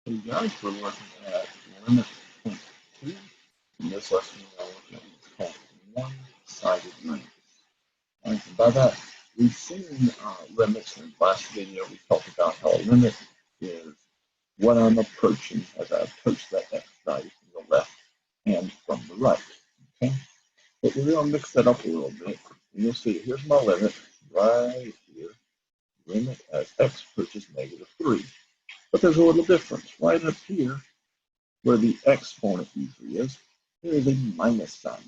Hey guys, we're looking at limit.2. In this lesson, we're looking at what's called one-sided limits. And by that, we've seen limits in the last video. We talked about how a limit is what I'm approaching as I approach that x value from the left and from the right. Okay, but we're going to mix that up a little bit. And you'll see, here's my limit right here. Limit as x approaches -3. But there's a little difference. Right up here, where the exponent usually is, there is a minus sign.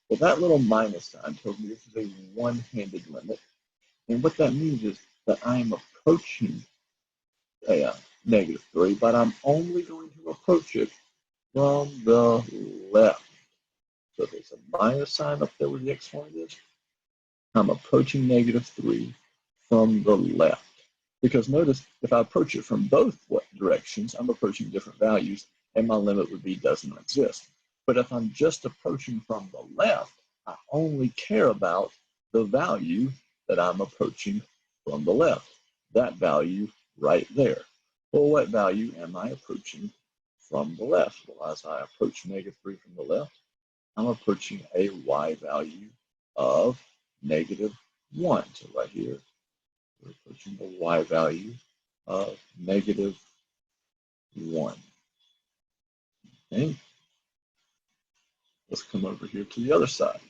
Well, that little minus sign tells me this is a one-handed limit. And what that means is that I am approaching a -3, but I'm only going to approach it from the left. So if there's a minus sign up there where the exponent is, I'm approaching -3 from the left. Because notice, if I approach it from both directions, I'm approaching different values, and my limit would be does not exist. But if I'm just approaching from the left, I only care about the value that I'm approaching from the left. That value right there. Well, what value am I approaching from the left? Well, as I approach -3 from the left, I'm approaching a y value of -1. So right here, we're approaching the y value of -1. Okay, let's come over here to the other side.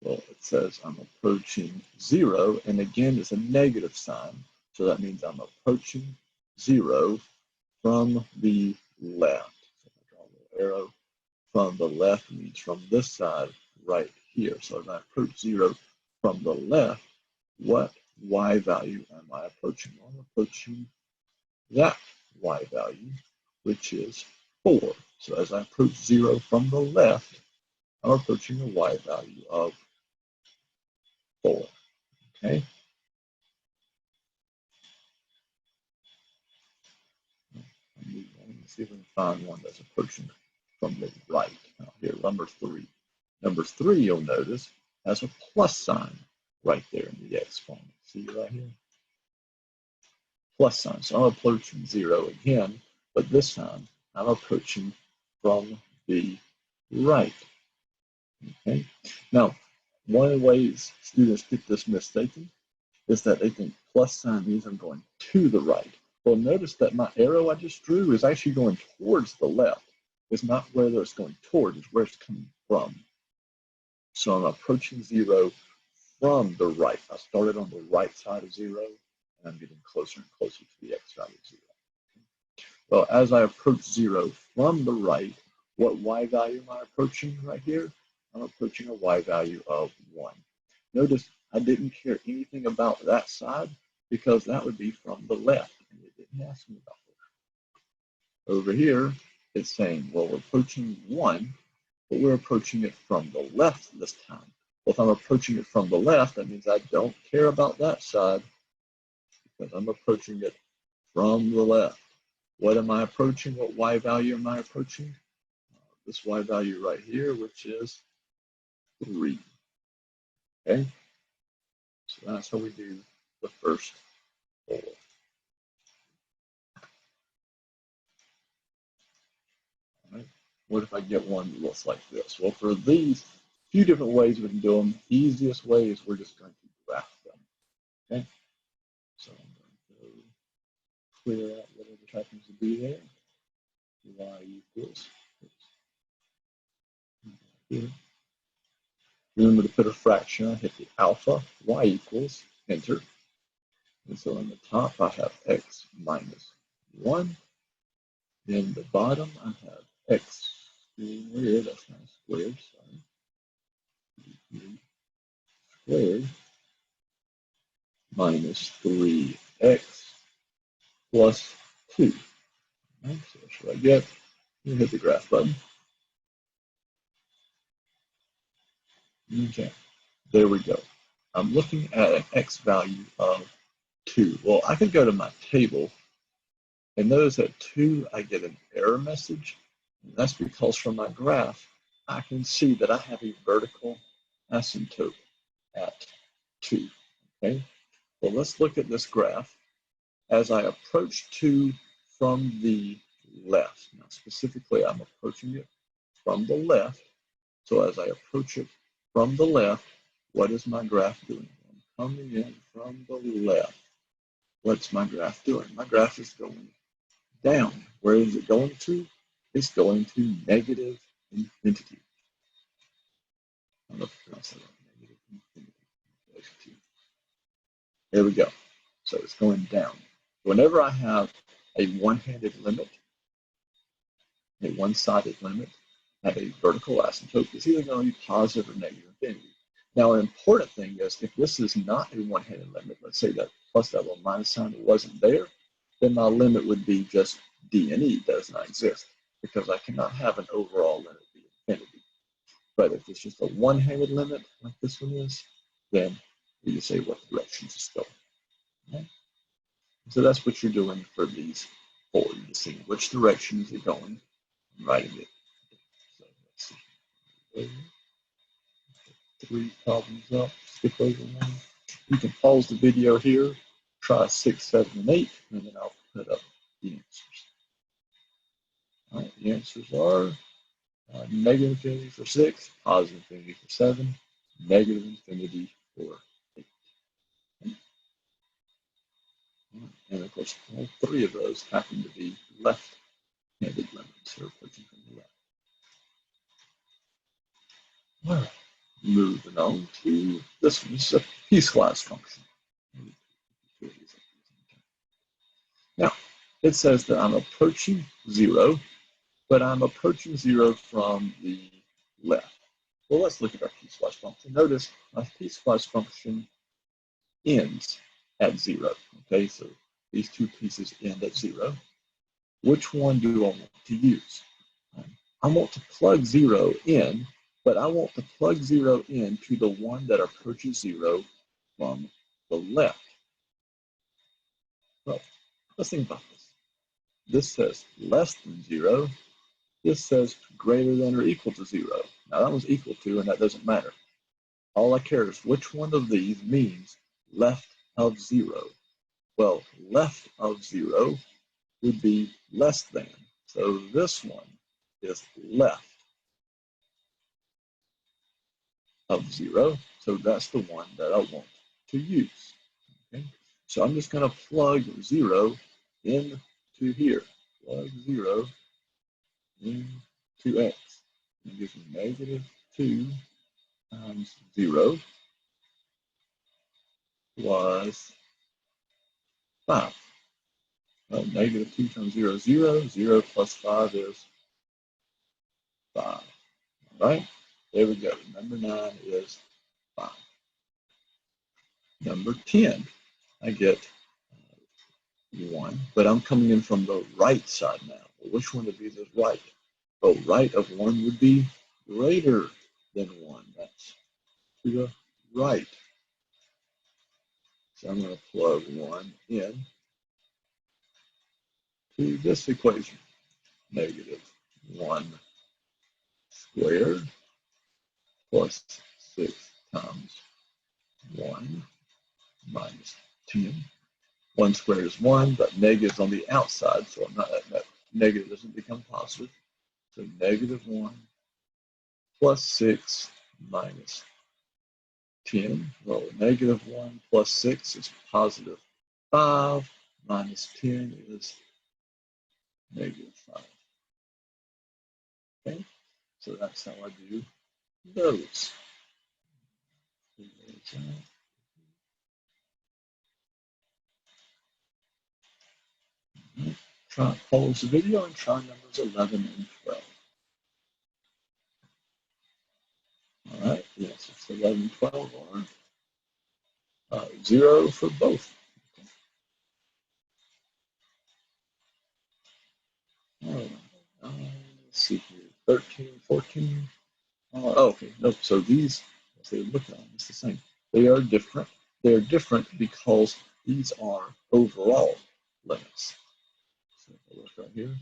Well, it says I'm approaching 0, and again, it's a negative sign. So that means I'm approaching 0 from the left. So I draw a little arrow. From the left means from this side right here. So as I approach 0 from the left, what y value am I approaching? Well, I'm approaching that y value, which is 4. So as I approach 0 from the left, I'm approaching a y value of 4. Okay. Let me see if we can find one that's approaching from the right. Now here, number 3. Number 3, you'll notice, has a plus sign right there in the exponent. See right here? Plus sign. So I'm approaching 0 again, but this time I'm approaching from the right. Okay. Now, one of the ways students get this mistaken is that they think plus sign means I'm going to the right. Well, notice that my arrow I just drew is actually going towards the left. It's not where it's going toward, it's where it's coming from. So I'm approaching 0 from the right. I started on the right side of 0, and I'm getting closer and closer to the x value of 0. Well, as I approach 0 from the right, what y value am I approaching right here? I'm approaching a y value of 1. Notice I didn't care anything about that side because that would be from the left, and it didn't ask me about that. Over here, it's saying, well, we're approaching 1, but we're approaching it from the left this time. Well, if I'm approaching it from the left, that means I don't care about that side because I'm approaching it from the left. What am I approaching? What y value am I approaching? This y value right here, which is 3. Okay, so that's how we do the first 4. All right. What if I get one that looks like this? Well, for these few different ways we can do them, the easiest way is we're just going to graph them. Okay, so I'm going to clear out whatever happens to be there. Y equals. Here. Remember to put a fraction. I hit the alpha. Y equals. Enter. And so on the top, I have x minus 1. Then the bottom, I have x squared. That's not squared, sorry. Squared minus 3x plus 2. Right, so what should I get? You hit the graph button. Okay, there we go. I'm looking at an x value of 2. Well, I can go to my table and notice at 2, I get an error message. And that's because from my graph, I can see that I have a vertical asymptote at 2. Okay, well, let's look at this graph. as I approach 2 from the left, now specifically I'm approaching it from the left, so as I approach it from the left, what is my graph doing? I'm coming in from the left. What's my graph doing? My graph is going down. Where is it going to? It's going to negative infinity. I don't know if I pronounced that right. Negative infinity. There we go. So it's going down. Whenever I have a one-handed limit, a one-sided limit, at a vertical asymptote, it's either going to be positive or negative infinity. Now, an important thing is if this is not a one-handed limit, let's say that plus that little minus sign wasn't there, then my limit would be just d and e does not exist because I cannot have an overall limit be infinity. But if it's just a one-handed limit like this one is, then we just say what directions it's going. Okay? So that's what you're doing for these 4. You're just seeing which direction is it going and writing it. So let's see. 3 problems up, skip over 1. You can pause the video here, try 6, 7, and 8, and then I'll put up the answers. All right, the answers are negative infinity for 6, positive infinity for 7, negative infinity for 8. Okay. And of course, all 3 of those happen to be left-handed limits, or approaching from the left. All right, moving on to this one. This is a piecewise function. Now, it says that I'm approaching 0, but I'm approaching 0 from the left. Well, let's look at our piecewise function. Notice my piecewise function ends at 0. Okay, so these 2 pieces end at 0. Which one do I want to use? I want to plug 0 in, but I want to plug 0 in to the one that approaches 0 from the left. Well, let's think about this. This says less than 0. This says greater than or equal to 0. Now that one's equal to, and that doesn't matter. All I care is which one of these means left of 0. Well, left of 0 would be less than. So this one is left of 0. So that's the one that I want to use. Okay? So I'm just going to plug 0 into here. Plug 0 into x. It gives me negative 2 times 0 plus 5. Well, negative 2 times 0 is 0. 0 plus 5 is 5. All right? There we go. Number 9 is 5. Number 10, I get 1, but I'm coming in from the right side now. Well, which one of these is right? Oh, right of 1 would be greater than 1. That's to the right. So I'm going to plug 1 in to this equation. Negative 1 squared plus 6 times 1 minus 10. 1 squared is 1, but negative's on the outside, so I'm not, that negative doesn't become positive. So negative 1 plus 6 minus 10. Well, negative 1 plus 6 is positive 5, minus 10 is negative 5. Okay, so that's how I do those. Try pause the video and try numbers 11 and 12. All right, yes, it's 11 and 12 are 0 for both. All right, let's see here, 13, 14. Oh, okay, nope, so these, as they look at them, it's the same. They are different. They are different because these are overall limits. So if I look right here,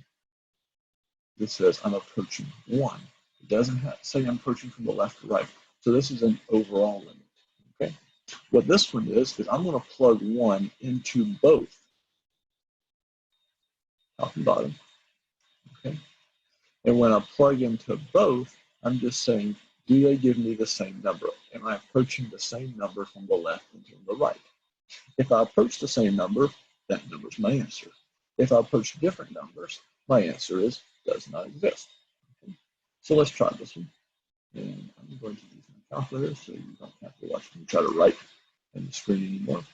this says I'm approaching 1. It doesn't say I'm approaching from the left to right. So this is an overall limit. Okay. What this one is I'm going to plug 1 into both top and bottom. Okay. And when I plug into both, I'm just saying, do they give me the same number? Am I approaching the same number from the left and from the right? If I approach the same number, that number is my answer. If I approach different numbers, my answer is does not exist. Okay. So let's try this one. And I'm going to use my calculator so you don't have to watch me try to write on the screen anymore.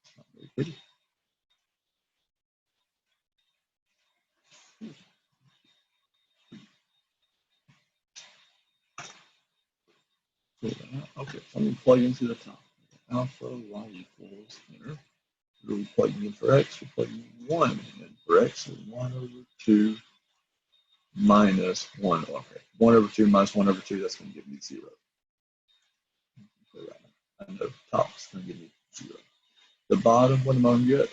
It's not very pretty. Okay, so I'm going to plug into the top. Alpha y equals here. We're plugging in for x, we're plugging in 1. And for x is 1 over 2 minus 1. Okay, 1 over 2 minus 1 over 2, that's going to give me 0. I know top's going to give me 0. The bottom, what am I going to get?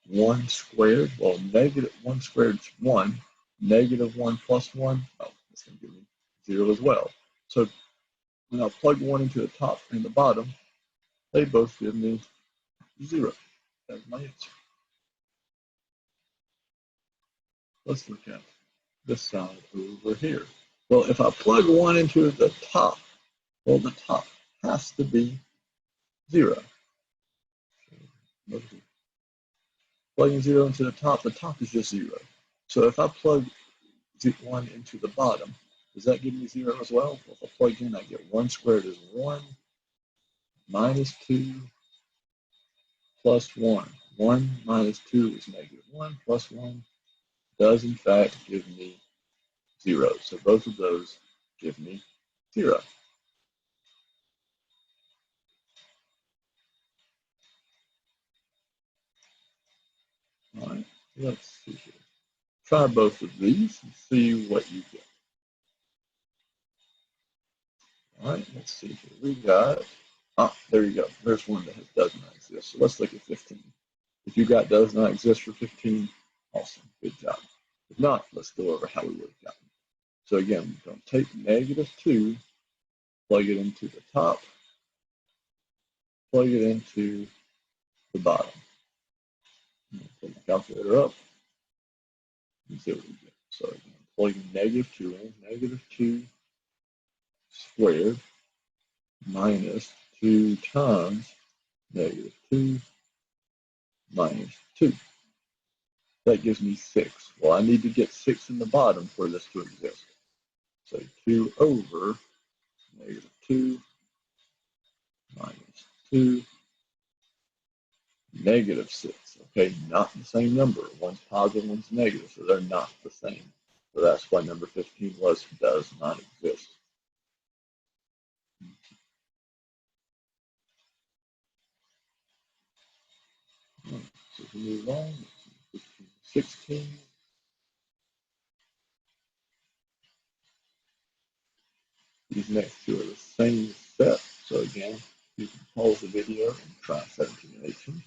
1 squared. Well, negative 1 squared is 1. Negative 1 plus 1, oh, that's going to give me 0 as well. So when I plug 1 into the top and the bottom, they both give me 0. That's my answer. Let's look at this side over here. Well, if I plug 1 into the top, well, the top has to be 0. Plugging 0 into the top is just 0. So if I plug 1 into the bottom, does that give me 0 as well? Well, if I plug in, I get 1 squared is 1 minus 2 plus 1. 1 minus 2 is negative 1 plus 1 does in fact give me 0. So both of those give me 0. All right, let's see here. Try both of these and see what you get. All right, let's see here. We got, there you go. There's one that does not exist. So let's look at 15. If you got does not exist for 15, awesome, good job. If not, let's go over how we would have gotten it. So again, we're going to take negative 2, plug it into the top, plug it into the bottom. Put the calculator up and see what we get. So again, plugging negative 2 in, negative 2 squared minus 2 times negative 2 minus 2. That gives me 6. Well, I need to get 6 in the bottom for this to exist. So 2 over negative 2 minus 2 negative 6. Okay, not the same number. One's positive, one's negative, so they're not the same. So that's why number 15 does not exist. Right, so we move on. 15, 16. These next two are the same set. So again, you can pause the video and try 17 and 18.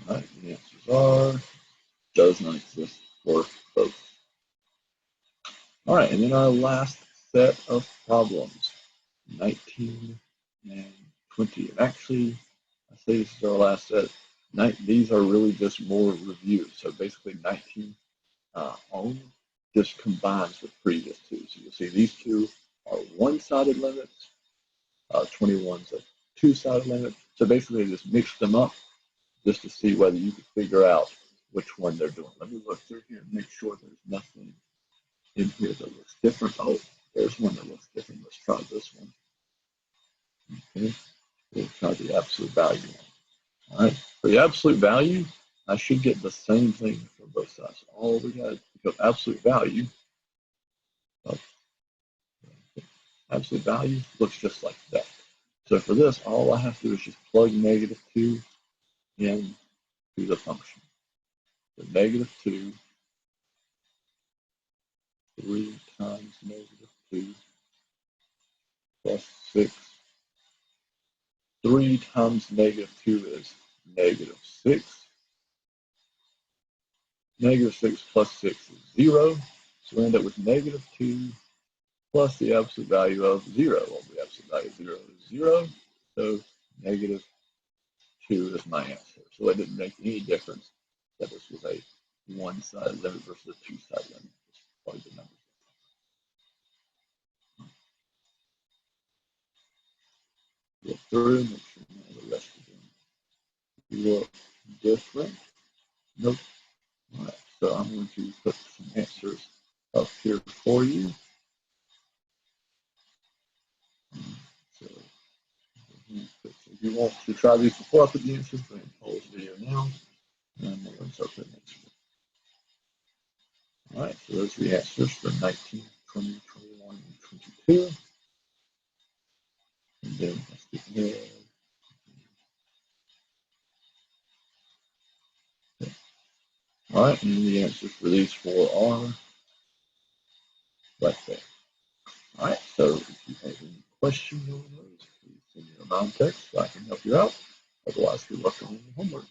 All right, the answers are does not exist for both. All right, and then our last set of problems, 19 and 20. And actually, I say this is our last set. These are really just more reviews. So basically 19 only just combines with previous two. So you'll see these two are one-sided limits. 21's a two-sided limit. So basically just mix them up just to see whether you can figure out which one they're doing. Let me look through here and make sure there's nothing in here that looks different. Oh, there's one that looks different. Let's try this one. Okay, we'll try the absolute value one. All right, for the absolute value, I should get the same thing for both sides. All we got to pick up absolute value. Absolute value looks just like that. So for this, all I have to do is just plug negative 2 in to the function. So negative 2, 3 times negative 2 plus 6. 3 times negative 2 is negative 6. Negative 6 plus 6 is 0. So we end up with negative 2 plus the absolute value of 0. Well, the absolute value of 0 is 0. So negative 2 is my answer. So it didn't make any difference that this was a one-sided limit versus a two-sided limit. Plug the numbers. Go through, make sure none of the rest of them look different. Nope. All right, so I'm going to put some answers up here for you. So if you want to try these before I put the answers, go ahead and pause the video now, and I'm going to start putting answers. All right, so those are the answers for 19, 20, 21, and 22. And then let's get there. Okay. All right, and the answers for these four are right there. All right, so if you have any questions on those, please send me a remind text so I can help you out. Otherwise, good luck on your homework.